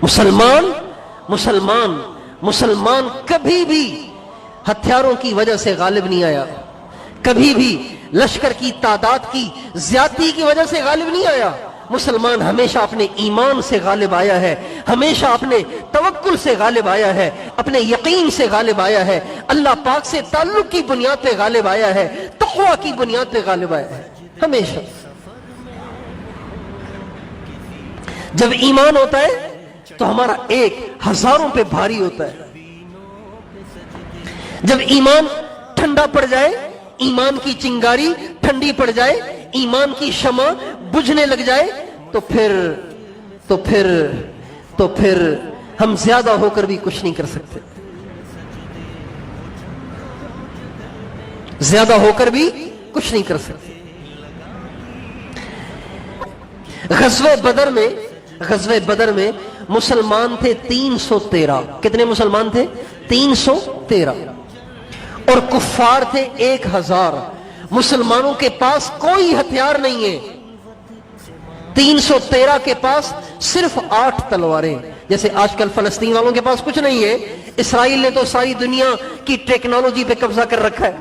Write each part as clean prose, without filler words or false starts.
مسلمان کبھی بھی ہتھیاروں کی وجہ سے غالب نہیں آیا، کبھی بھی لشکر کی تعداد کی زیادتی کی وجہ سے غالب نہیں آیا۔ مسلمان ہمیشہ اپنے ایمان سے غالب آیا ہے، ہمیشہ اپنے توکل سے غالب آیا ہے، اپنے یقین سے غالب آیا ہے، اللہ پاک سے تعلق کی بنیاد پہ غالب آیا ہے، تقوی کی بنیاد پہ غالب آیا ہے ہمیشہ۔ جب ایمان ہوتا ہے تو ہمارا ایک ہزاروں پہ بھاری ہوتا ہے۔ جب ایمان ٹھنڈا پڑ جائے، ایمان کی چنگاری ٹھنڈی پڑ جائے، ایمان کی شمع بجھنے لگ جائے تو پھر ہم زیادہ ہو کر بھی کچھ نہیں کر سکتے، زیادہ ہو کر بھی کچھ نہیں کر سکتے۔ غزوہ بدر میں مسلمان تھے 313۔ کتنے مسلمان تھے؟ 313۔ اور کفار تھے 1000۔ مسلمانوں کے پاس کوئی ہتھیار نہیں ہے، 313 کے پاس صرف 8 تلواریں۔ جیسے آج کل فلسطین والوں کے پاس کچھ نہیں ہے، اسرائیل نے تو ساری دنیا کی ٹیکنالوجی پہ قبضہ کر رکھا ہے۔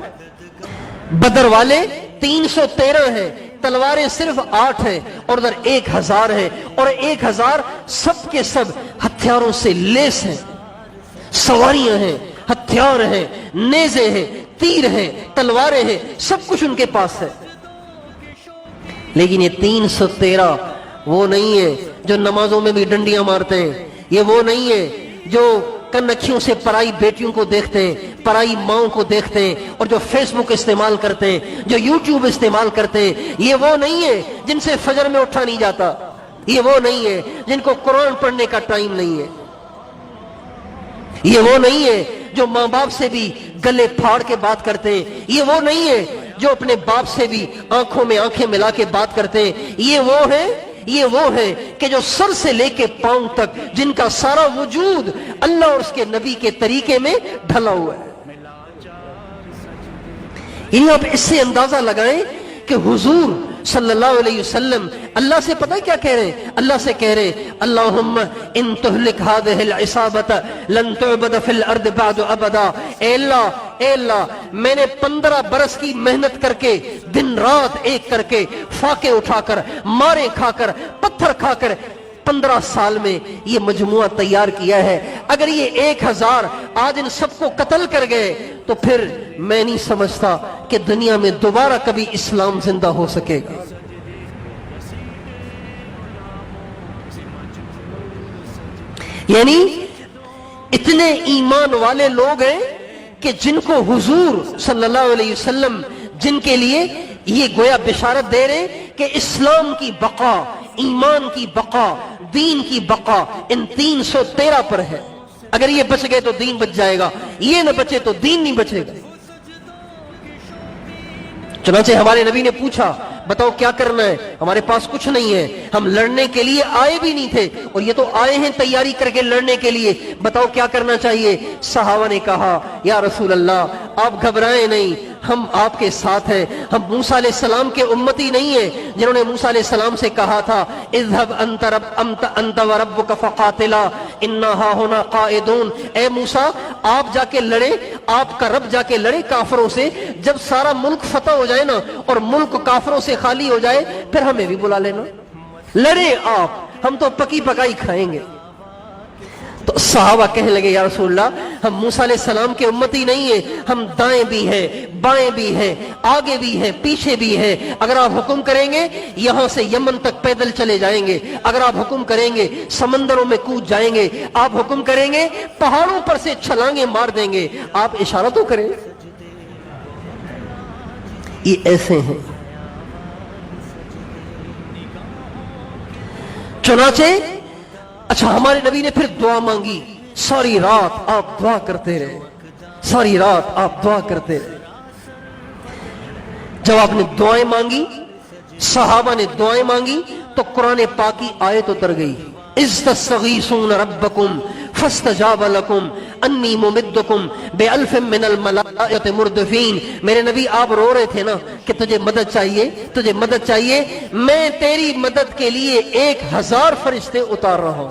بدر والے 313 ہیں، تلواریں صرف 8 ہیں، اور ادھر 1000 ہیں، اور 1000 سب کے سب ہتھیاروں سے لیس ہیں، سواریاں ہیں، ہتھیار ہیں، نیزے ہیں، تیر ہیں، تلواریں ہیں، سب کچھ ان کے پاس ہے۔ لیکن یہ 313 وہ نہیں ہے جو نمازوں میں بھی ڈنڈیاں مارتے ہیں، یہ وہ نہیں ہے جو کنکھیوں سے پرائی بیٹیوں کو دیکھتے ہیں، پرائی ماؤں کو دیکھتے ہیں، اور جو فیس بک استعمال کرتے ہیں، جو یوٹیوب استعمال کرتے ہیں۔ یہ وہ نہیں ہے جن سے فجر میں اٹھا نہیں جاتا، یہ وہ نہیں ہے جن کو قرآن پڑھنے کا ٹائم نہیں ہے، یہ وہ نہیں ہے جو ماں باپ سے بھی گلے پھاڑ کے بات کرتے ہیں، یہ وہ نہیں ہے جو اپنے باپ سے بھی آنکھوں میں آنکھیں ملا کے بات کرتے ہیں۔ یہ وہ ہے کہ جو سر سے لے کے پاؤں تک جن کا سارا وجود اللہ اور اس کے نبی کے طریقے میں ڈھلا ہوا ہے۔ یعنی آپ اس سے اندازہ لگائیں کہ حضور صلی اللہ علیہ وسلم اللہ سے پتہ کیا کہہ رہے ہیں؟ اللہ سے کہہ رہے ہیں اللہم ان تہلک هذه العصابة لن تعبد في الارض بعد ابدا۔ اے اللہ میں نے 15 برس کی محنت کر کے، دن رات ایک کر کے، فاقے اٹھا کر، مارے کھا کر، پتھر کھا کر 15 سال میں یہ مجموعہ تیار کیا ہے۔ اگر یہ 1000 آج ان سب کو قتل کر گئے تو پھر میں نہیں سمجھتا کہ دنیا میں دوبارہ کبھی اسلام زندہ ہو سکے گا۔ یعنی اتنے ایمان والے لوگ ہیں کہ جن کو حضور صلی اللہ علیہ وسلم جن کے لیے یہ گویا بشارت دے رہے کہ اسلام کی بقا، ایمان کی بقا، دین کی بقا ان 313 پر ہے۔ اگر یہ بچ گئے تو دین بچ جائے گا، یہ نہ بچے تو دین نہیں بچے گا۔ چنانچہ ہمارے نبی نے پوچھا بتاؤ کیا کرنا ہے؟ ہمارے پاس کچھ نہیں ہے، ہم لڑنے کے لیے آئے بھی نہیں تھے، اور یہ تو آئے ہیں تیاری کر کے لڑنے کے لیے، بتاؤ کیا کرنا چاہیے؟ صحابہ نے کہا یا رسول اللہ آپ گھبرائیں نہیں، ہم آپ کے ساتھ ہیں، ہم موسیٰ علیہ السلام کے امتی نہیں ہیں جنہوں نے موسیٰ علیہ السلام سے کہا تھا اذهب انت وربک فقاتلا انا ہاہنا قاعدون۔ اے موسیٰ آپ جا کے لڑے، آپ کا رب جا کے لڑے کافروں سے، جب سارا ملک فتح ہو جائے نا اور ملک کافروں سے خالی ہو جائے پھر ہمیں بھی بلا لینا، لڑے آپ، ہم تو پکی پکائی کھائیں گے۔ تو صحابہ کہنے لگے یا رسول اللہ ہم موسیٰ علیہ السلام کے امتی نہیں ہیں، ہم دائیں بھی ہیں، بائیں بھی ہیں، آگے بھی ہیں، پیچھے بھی ہیں، اگر آپ حکم کریں گے یہاں سے یمن تک پیدل چلے جائیں گے، اگر آپ حکم کریں گے سمندروں میں کود جائیں گے، آپ حکم کریں گے پہاڑوں پر سے چھلانگیں مار دیں گے، آپ اشارہ تو کریں۔ یہ ایسے ہیں۔ چنانچہ اچھا ہمارے نبی نے پھر دعا مانگی، ساری رات آپ دعا کرتے رہے، ساری رات آپ دعا کرتے رہے۔ جب آپ نے دعائیں مانگی، صحابہ نے دعائیں مانگی، تو قرآن پاک کی آیت اتر گئی اذ تستغیثون ربکم فاستجاب لکم انی ممدکم بألف من الملائکۃ مردفین۔ میرے نبی آپ رو رہے تھے نا کہ تجھے مدد چاہیے، تجھے مدد چاہیے، میں تیری مدد کے لیے 1000 فرشتے اتار رہا ہوں۔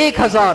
1000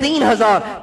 3000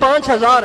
5000